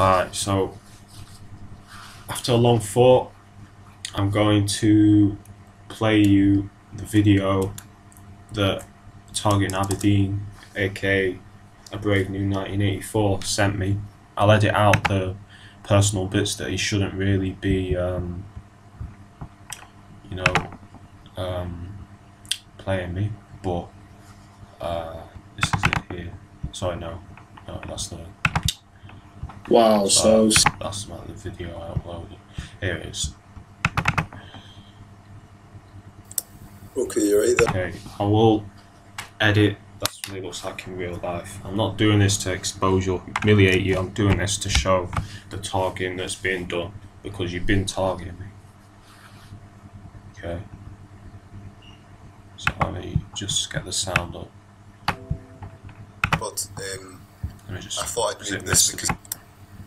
Alright, so after a long thought, I'm going to play you the video that Target in Aberdeen, aka A Brave New 1984, sent me. I'll edit out the personal bits that he shouldn't really be, playing me, but this is it here. Sorry, no, that's the. Wow, that's not the video I uploaded. Here it is. Okay, you're right there. Okay, I will edit. That's what it looks like in real life. I'm not doing this to expose you or humiliate you. I'm doing this to show the targeting that's being done because you've been targeting me. Okay. So let me just get the sound up. But Let me just. I thought I'd make this because. Me?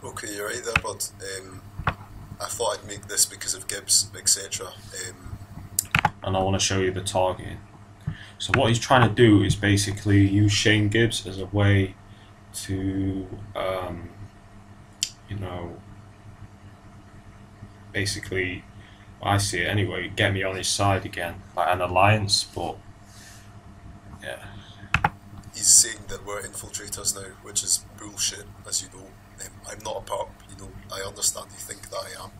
Okay, you're right there, but I thought I'd make this because of Gibbs, etc. And I want to show you the targeting. So what he's trying to do is basically use Shane Gibbs as a way to, basically, I see it anyway, get me on his side again, like an alliance, but yeah. He's saying that we're infiltrators now, which is bullshit, as you know. I'm not a perp, I understand you think that I am,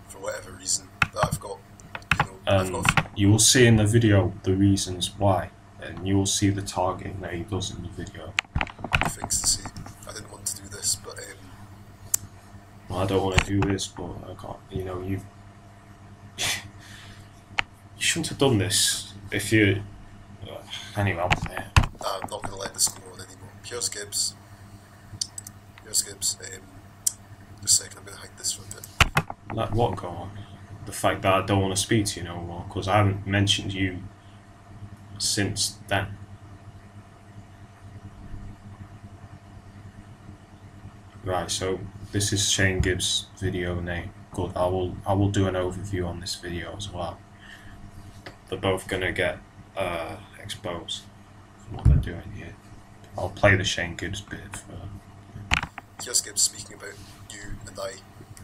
for whatever reason, that I've got, You will see in the video the reasons why, and you will see the targeting that he does in the video. Things to say. I didn't want to do this, but well, I don't want to do this, but I can't, you shouldn't have done this if you, anyway, yeah. I'm not going to let this go on anymore. Here's Gibbs. Just a second, I'm going to hide this for a bit. Like what go on? The fact that I don't want to speak to you no more, because I haven't mentioned you since then. Right, so this is Shane Gibbs' video name. Good, I will do an overview on this video as well. They're both gonna get exposed for what they're doing here. I'll play the Shane Gibbs bit for. Here's Gibbs speaking about you and I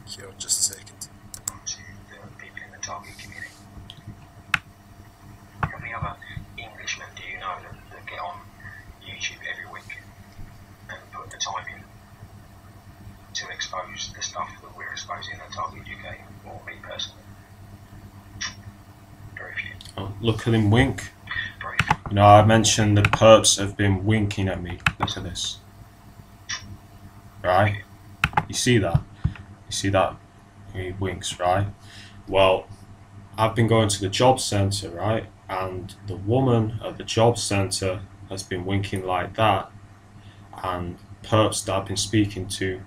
here in just a second. To the people in the target community. How many other Englishmen do you know that get on YouTube every week and put the time in to expose the stuff that we're exposing at Target UK, or me personally? Very few. Oh, look at him wink. Very few. I mentioned the perps have been winking at me. Look at this. Right? You see that? You see that? He winks, right? Well, I've been going to the job centre, right? And the woman at the job centre has been winking like that. And perps that I've been speaking to,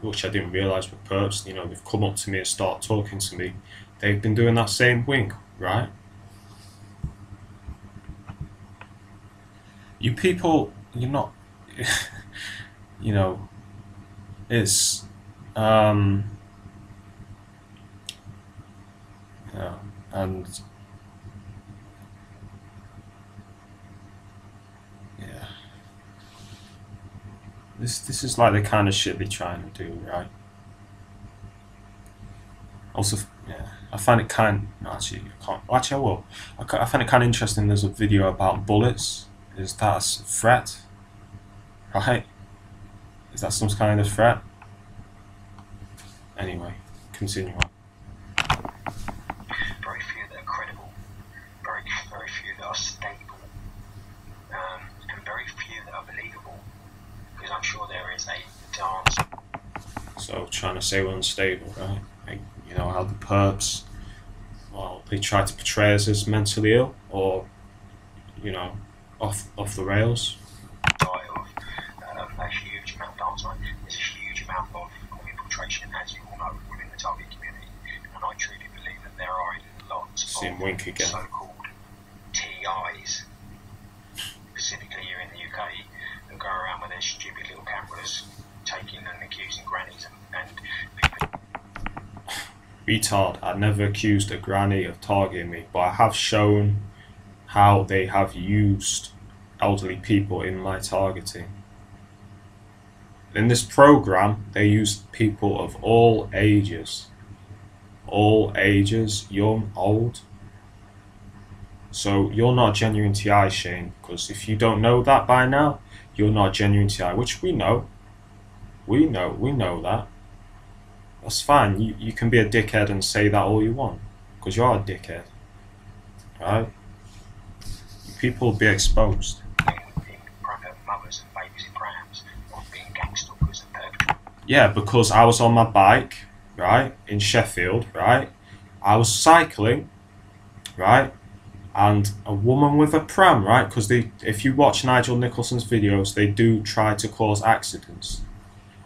which I didn't realise were perps, they've come up to me and start talking to me. They've been doing that same wink, right? You people, you're not, it's, and yeah, this is like the kind of shit they're trying to do, right? Also, yeah, I find it kind. No, actually, I can't. Actually, I will. I find it kind of interesting. There's a video about bullets. Is that a threat? Right? Is that some kind of threat? Anyway, continue on. Very few that are credible, very few that are stable, and very few that are believable, because I'm sure there is a dance. So trying to say we're unstable, right? Like, how the perps, well, they try to portray us as mentally ill or, off the rails. A huge amount of downtime. There's a huge amount of infiltration, as you all know, within the target community, and I truly believe that there are lots See him wink again. of so-called TIs, specifically here in the UK, who go around with their stupid little cameras, taking and accusing grannies and people. Retard, I never accused a granny of targeting me, but I have shown how they have used elderly people in my targeting. in this program, they use people of all ages, young, old. So you're not a genuine TI, Shane, because if you don't know that by now, you're not a genuine TI, which we know. We know that. That's fine. You can be a dickhead and say that all you want, because you are a dickhead, right? People will be exposed. Yeah, because I was on my bike, right, in Sheffield, right? I was cycling, right? And a woman with a pram, right? Because if you watch Nigel Nicholson's videos, they do try to cause accidents.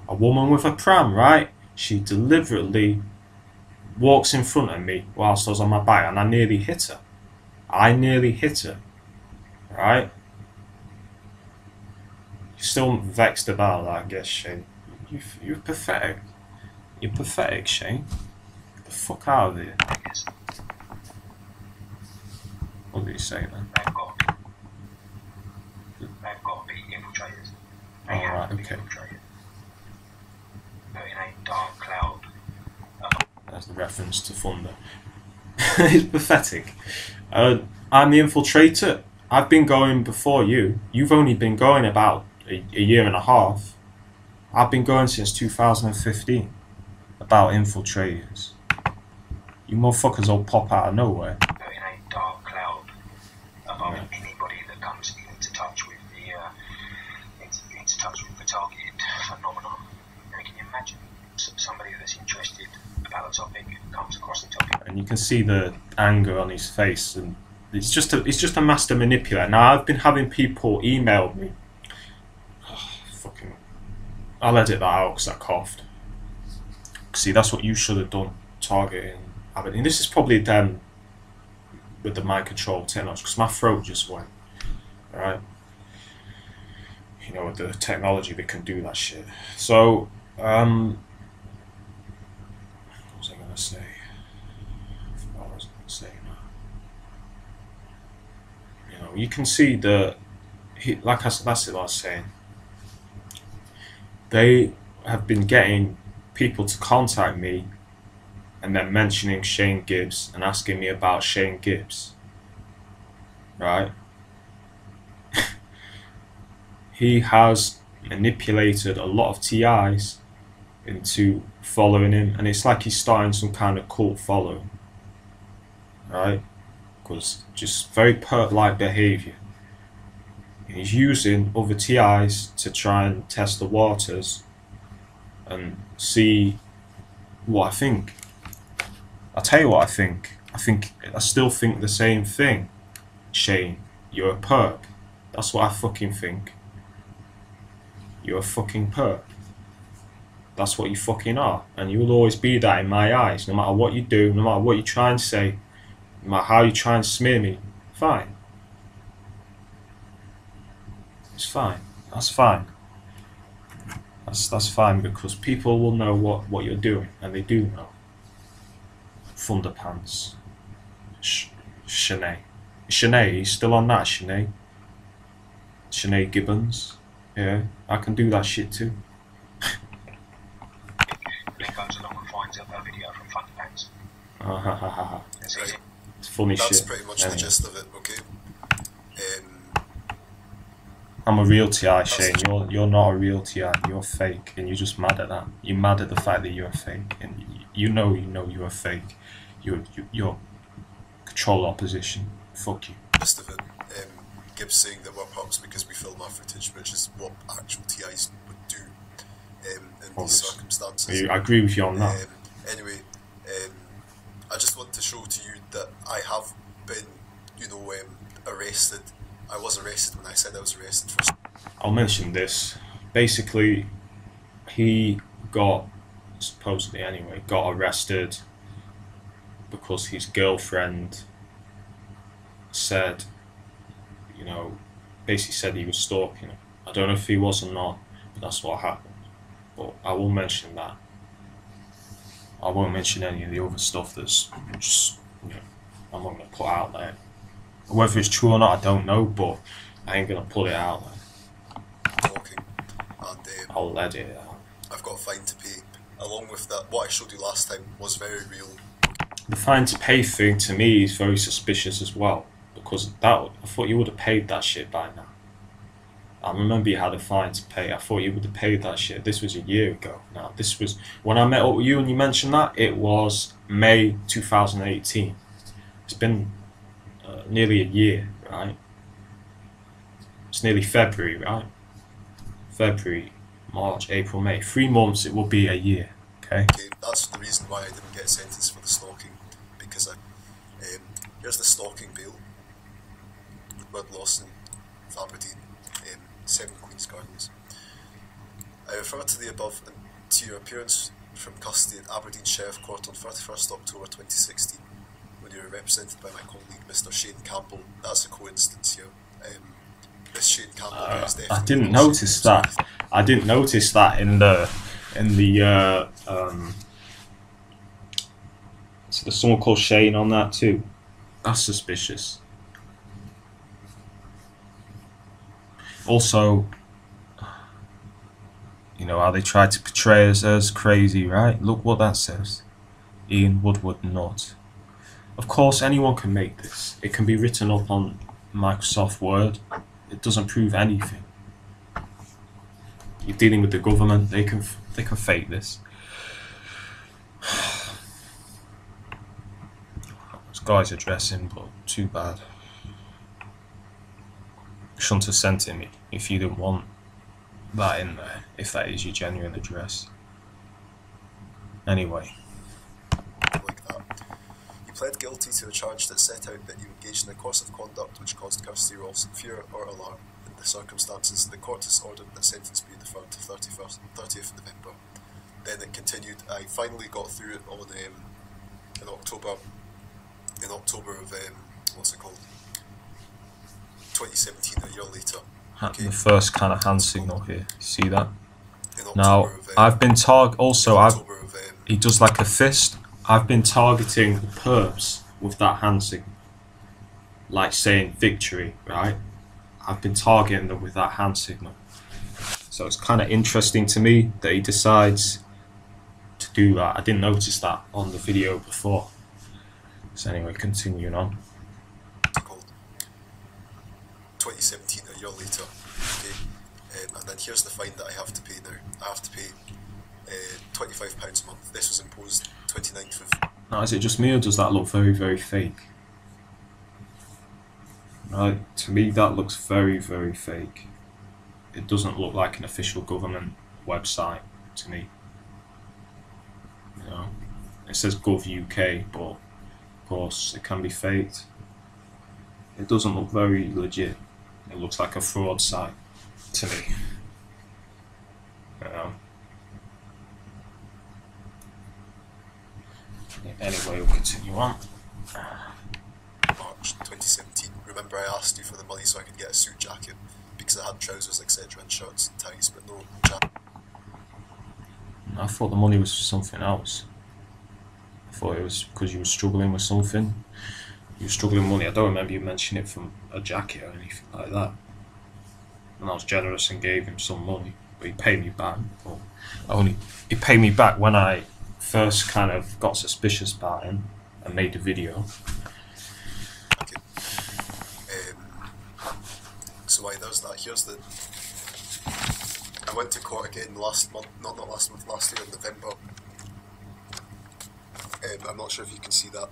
A woman with a pram, right? She deliberately walks in front of me whilst I was on my bike, and I nearly hit her. Right? You're still vexed about that, I guess, Shane. You're pathetic. You're pathetic, Shane. Get the fuck out of here. What did he say then? They've got to be infiltrators. Alright, okay. But in a dark cloud. That's the reference to Thunder. It's pathetic. I'm the infiltrator. I've been going before you. You've only been going about a year and a half. I've been going since 2015 about infiltrators. You motherfuckers all pop out of nowhere. But in a dark cloud above anybody that comes into touch with the targeted phenomenon. Now, can you imagine somebody that's interested about the topic comes across the topic? And you can see the anger on his face, and it's just a master manipulator. Now I've been having people email me. I'll edit that out because I coughed. See, that's what you should have done, targeting Aberdeen. This is probably them with the mic control technology, because my throat just went. Right? You know, with the technology, they can do that shit. So, what was I going to say? What was I going to say now? You know, you can see like I said, that's what I was saying. They have been getting people to contact me and then mentioning Shane Gibbs and asking me about Shane Gibbs. Right? He has manipulated a lot of TIs into following him, and it's like he's starting some kind of cult following. Right? Because just very perp-like behaviour. He's using other TIs to try and test the waters and see what I think. I'll tell you what I think. I still think the same thing. Shane, you're a perp. That's what I fucking think. You're a fucking perp. That's what you fucking are. And you'll always be that in my eyes. No matter what you do, no matter what you try and say, no matter how you try and smear me, fine. It's fine. That's fine. That's fine, because people will know what you're doing, and they do know. Thunderpants. Shanae. Shanae, he's still on that, Shanae. Shanae Gibbons. Yeah, I can do that shit too. Link goes along and finds a video from Thunderpants. It's funny shit. That's pretty much the gist of it, okay? I'm a real TI, Shane. You're not a real TI. You're fake, and you're just mad at that. You're mad at the fact that you're fake, and you know you're fake. You're control opposition. Fuck you. Gist of it. Gibbs saying that we're pups because we film our footage, which is what actual TIs would do in these circumstances. I agree with you on that. Anyway, I just want to show to you that I have been, arrested. I was arrested when I said I was arrested for... I'll mention this. Basically, he supposedly anyway, got arrested because his girlfriend said, basically said he was stalking him. I don't know if he was or not, but that's what happened. But I will mention that. I won't mention any of the other stuff that's just, I'm not going to put out there. Whether it's true or not, I don't know, but I ain't going to put it out there. Talking, and I'll edit it out. along with that, what I showed you last time was very real. The fine to pay thing to me is very suspicious as well, because I thought you would have paid that shit by now. I remember you had a fine to pay. I thought you would have paid that shit. This was a year ago. Now, this was when I met up with you and you mentioned that. It was May 2018. It's been nearly a year, right? It's nearly February, right? February, March, April, May. 3 months, it will be a year. Okay. Okay, that's the reason why I didn't get sentenced for the stalking, because here's the stalking bail. Woodward Lawson, Aberdeen, 7 Queen's Gardens. I refer to the above and to your appearance from custody at Aberdeen Sheriff Court on 31st October 2016, when you were represented by my colleague Mr. Shane Campbell. That's a coincidence here. This Shane Campbell is definitely. I didn't notice that. I didn't notice that in the so there's someone called Shane on that too. That's suspicious. Also, you know how they try to portray us as crazy, right? Look what that says. Ian Woodward not. Of course, anyone can make this. It can be written up on Microsoft Word. It doesn't prove anything. You're dealing with the government. They can fake this. This guy's addressing, but too bad. Shouldn't have sent it me if you didn't want that in there, if that is your genuine address. Anyway. Like that. You pled guilty to a charge that set out that you engaged in a course of conduct which caused custody loss, fear or alarm. In the circumstances, the court has ordered that sentence be deferred to 30th November. Then it continued. I finally got through it on in October of what's it called? 2017, a year later. Okay. The first kind of hand signal here. See that? Now, I've been he does like a fist. I've been targeting the perps with that hand signal, like saying victory, right? I've been targeting them with that hand signal. So it's kind of interesting to me that he decides to do that. I didn't notice that on the video before. So anyway, continuing on. 2017, a year later. Okay, and then here's the fine that I have to pay now. I have to pay £25 a month. This was imposed 29th of. Now, is it just me or does that look very, very fake? Right, to me that looks very, very fake. It doesn't look like an official government website to me. You know, it says Gov UK, but of course it can be faked. It doesn't look very legit. It looks like a fraud site to me. You know. Anyway, we'll continue on. March 2017. Remember I asked you for the money so I could get a suit jacket because I had trousers, etc. and shirts and ties, but no jacket. I thought the money was for something else. I thought it was because you were struggling with something. You were struggling with money. I don't remember you mentioning it from a jacket or anything like that. And I was generous and gave him some money, but he paid me back. But he paid me back when I first kind of got suspicious about him and made a video. Okay. So why there's that. Here's the. I went to court again last month, not last month, last year in November. I'm not sure if you can see that.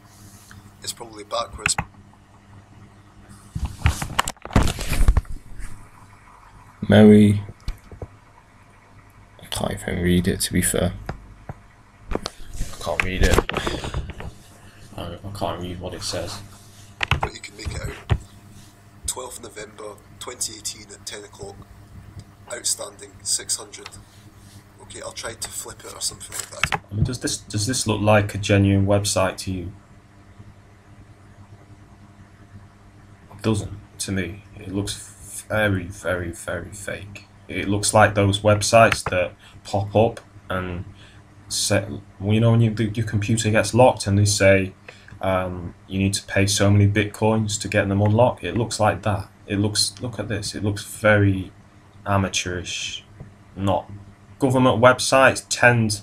It's probably backwards. Mary. I can't even read it, to be fair. I can't read it. I can't read what it says. But you can make it out. 12th November 2018 at 10 o'clock. Outstanding 600. Okay, I'll try to flip it or something like that. I mean, does this look like a genuine website to you? It doesn't, to me. It looks very, very, very fake. It looks like those websites that pop up and say, well, you know, when your computer gets locked and they say you need to pay so many bitcoins to get them unlocked. It looks like that. Look at this. It looks very amateurish. Not government websites tend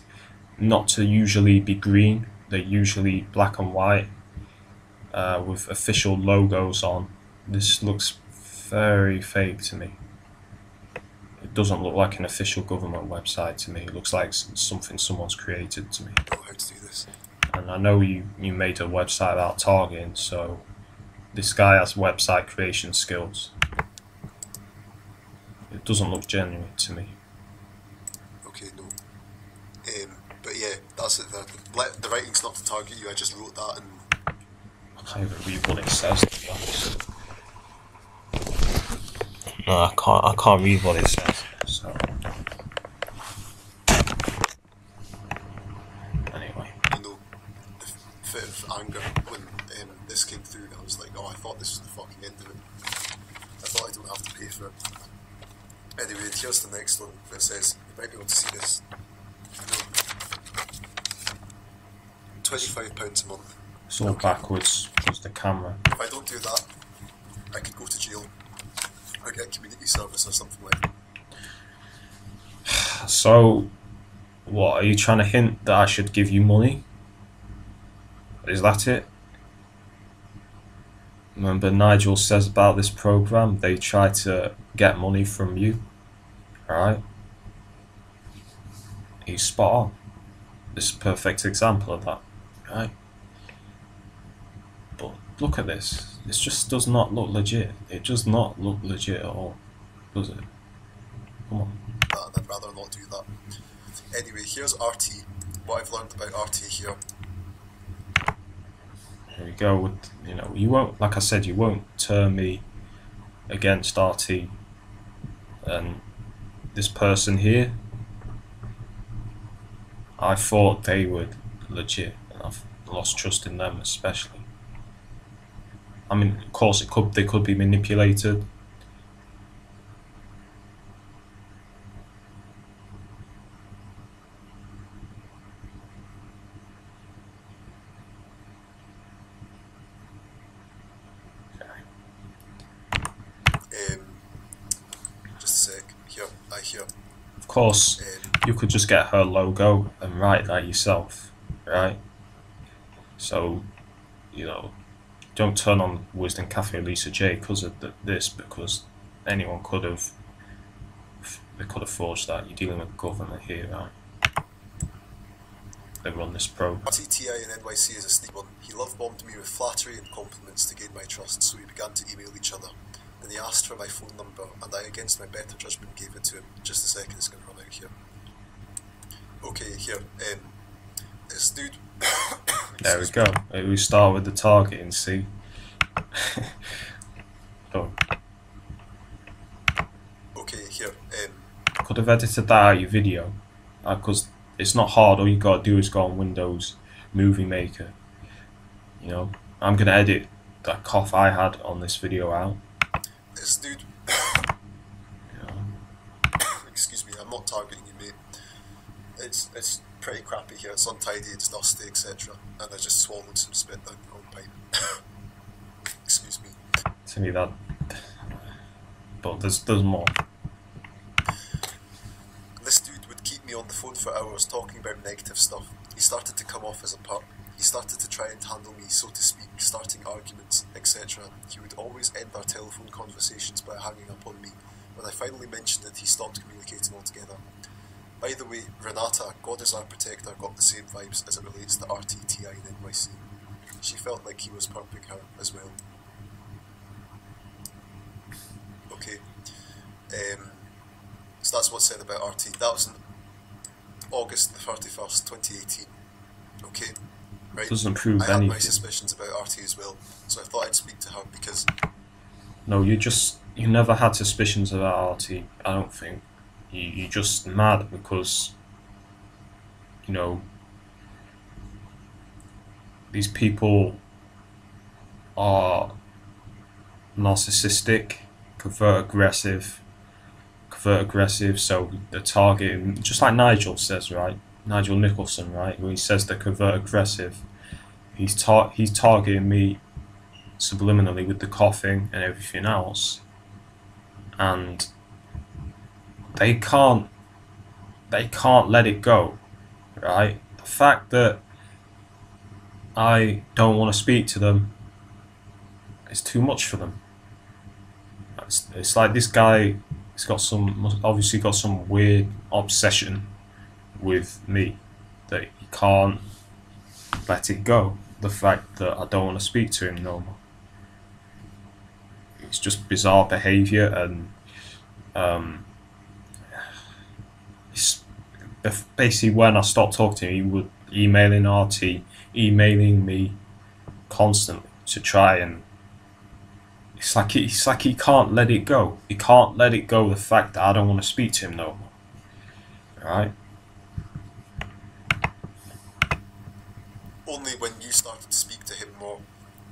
not to usually be green. They're usually black and white with official logos on. This looks very fake to me. It doesn't look like an official government website to me. It looks like something someone's created to me. Know how to do this. And I know you made a website about targeting, so this guy has website creation skills. It doesn't look genuine to me. Okay, no. But yeah, that's it. The writing's not to target you. I just wrote that, and I can't even read what it says, to be honest. No, I can't read what it says. So anyway, you know, the fit of anger when this came through, I was like, oh, I thought this was the fucking end of it. I thought I don't have to pay for it. Anyway, here's the next one. It says, you might be able to see this. £25 a month. it's all backwards because the camera. If I don't do that, I could go to jail or get community service or something like that. So, what are you trying to hint that I should give you money? Is that it? Remember, Nigel says about this program, they try to get money from you, right? He's spot on. This is a perfect example of that, right? But look at this. This just does not look legit. It does not look legit at all, does it? Come on. I'd rather not do that. Anyway, here's RT. What I've learned about RT here. Here we go. With, you won't, like I said, you won't turn me against RT. And this person here, I thought they were legit, and I've lost trust in them especially. I mean, of course, they could be manipulated. Just a sec. Here. Of course, you could just get her logo and write that yourself, right? So, don't turn on Wisdom Cafe Lisa J because of this, because anyone could have forged that. You're dealing with government here, right? They run this program. RTTI and NYC is a sneak one. He love-bombed me with flattery and compliments to gain my trust, so we began to email each other. Then he asked for my phone number, and I, against my better judgment, gave it to him. Just a second, it's going to run out here. Okay, here. This dude... There we go. We start with the targeting, see? Oh. Okay, here. Could have edited that out of your video, because it's not hard. All you gotta do is go on Windows Movie Maker. I'm gonna edit that cough I had on this video out. This dude... Excuse me, I'm not targeting you, mate. It's pretty crappy here. It's untidy, it's dusty, etc. And I just swallowed some spit down the wrong pipe. Excuse me. To me that... But there's more. This dude would keep me on the phone for hours talking about negative stuff. He started to come off as a pup. He started to try and handle me, so to speak, starting arguments, etc. He would always end our telephone conversations by hanging up on me. When I finally mentioned it, he stopped communicating altogether. By the way, Renata, God is our protector, got the same vibes as it relates to RTTI and NYC. She felt like he was pumping her as well. Okay. So that's what's said about RT. That was on August the 31st, 2018. Okay. Right. Doesn't prove I had anything. my suspicions about RT as well, so I thought I'd speak to her because... No, you never had suspicions about RT, I don't think. You're just mad because, these people are narcissistic, covert aggressive, so they're targeting, just like Nigel says, right? Nigel Nicholson, right? When he says they're covert aggressive, he's targeting me subliminally with the coughing and everything else, and they can't let it go, right? the fact that I don't want to speak to them is too much for them. It's like this guy has obviously got some weird obsession with me that he can't let it go. The fact that I don't want to speak to him no more. It's just bizarre behaviour, and basically when I stopped talking to him, he would emailing me constantly to try and. It's like he can't let it go. He can't let it go. The fact that I don't want to speak to him no more. Right? Only when you started to speak to him more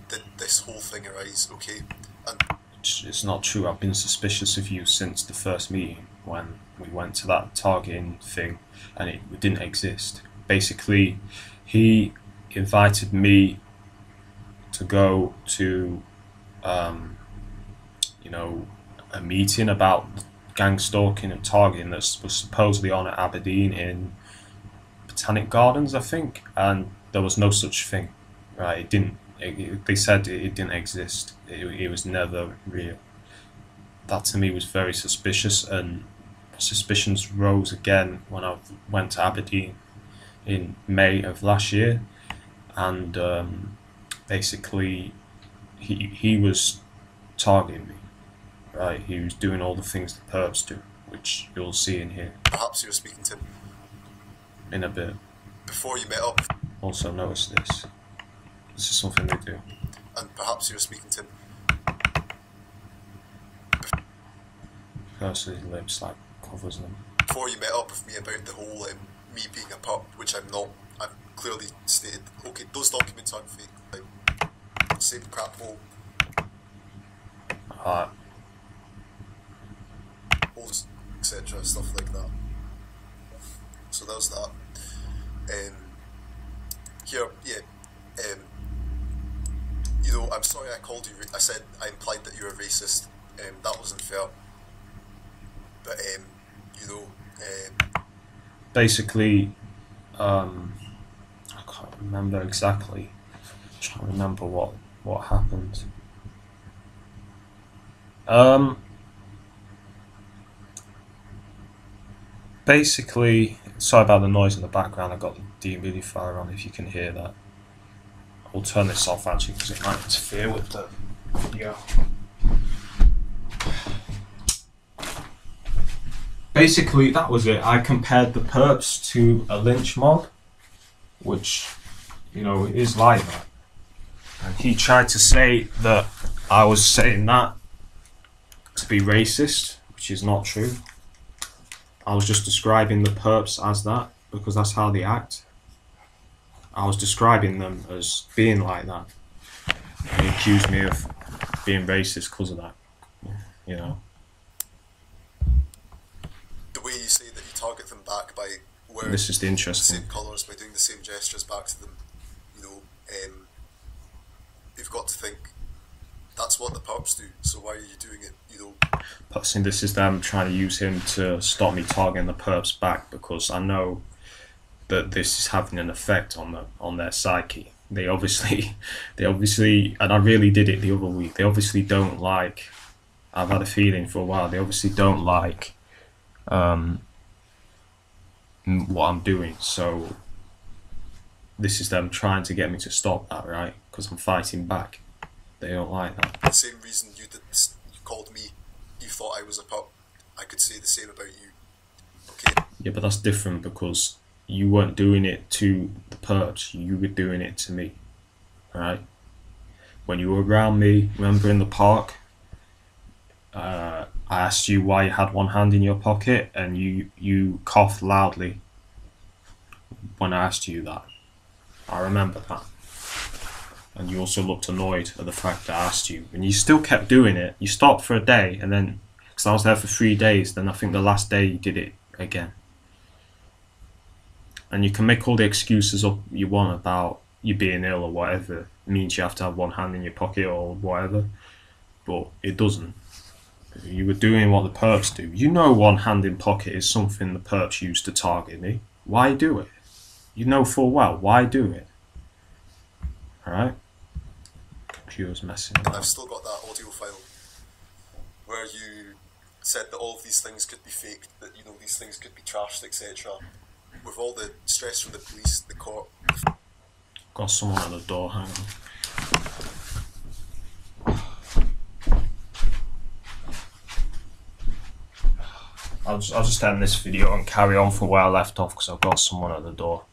did this whole thing arise. Okay, and it's not true. I've been suspicious of you since the first meeting when we went to that targeting thing, and it didn't exist. Basically, he invited me to go to. A meeting about gang stalking and targeting that was supposedly on at Aberdeen in Botanic Gardens, I think, and there was no such thing. Right? It didn't. They said it didn't exist. It was never real. That to me was very suspicious, and suspicions rose again when I went to Aberdeen in May of last year, and basically he was targeting me. Right, he was doing all the things the perps do, which you'll see in here. Perhaps you were speaking to him in a bit. Before you met up. Also notice this. This is something they do. And perhaps you were speaking to him. First his lips like covers them. Before you met up with me about the whole me being a pup, which I'm not. I've clearly stated. Okay, those documents aren't fake. Like, same crap hole. Etc. Stuff like that. So there's that. Here, yeah. I'm sorry I called you. I said I implied that you were racist. That wasn't fair. But basically, I can't remember exactly. I'm trying to remember what happened. Basically, sorry about the noise in the background. I got the dehumidifier on. If you can hear that, I'll turn this off actually because it might interfere with the video. Basically, that was it. I compared the perps to a lynch mob, which is like that. And he tried to say that I was saying that to be racist, which is not true. I was just describing the perps as that because that's how they act. I was describing them as being like that. And he accused me of being racist because of that. The way you say that you target them back by wearing this is the interesting. Same colours, by doing the same gestures back to them, you've got to think that's what the perps do. So why are you doing it? But this is them trying to use him to stop me targeting the perps back because I know that this is having an effect on their psyche. They obviously, and I really did it the other week. They obviously don't like. I've had a feeling for a while. They obviously don't like what I'm doing. So this is them trying to get me to stop that, right? Because I'm fighting back. They don't like that. The same reason you called me, you thought I was a pup. I could say the same about you. Okay. Yeah, but that's different because you weren't doing it to the perps. You were doing it to me, right? When you were around me, remember in the park, I asked you why you had one hand in your pocket, and you coughed loudly when I asked you that. I remember that. And you also looked annoyed at the fact that I asked you. And you still kept doing it. You stopped for a day, and then, because I was there for 3 days, then I think the last day you did it again. And you can make all the excuses up you want about you being ill or whatever. It means you have to have one hand in your pocket or whatever. But it doesn't. You were doing what the perps do. You know one hand in pocket is something the perps use to target me. Why do it? You know full well, why do it? Alright? Computer's messing And I've about. still got that audio file where you said that all of these things could be faked, that these things could be trashed, etc. With all the stress from the police, the court. Got someone at the door, hang on. I'll just end this video and carry on from where I left off because I've got someone at the door.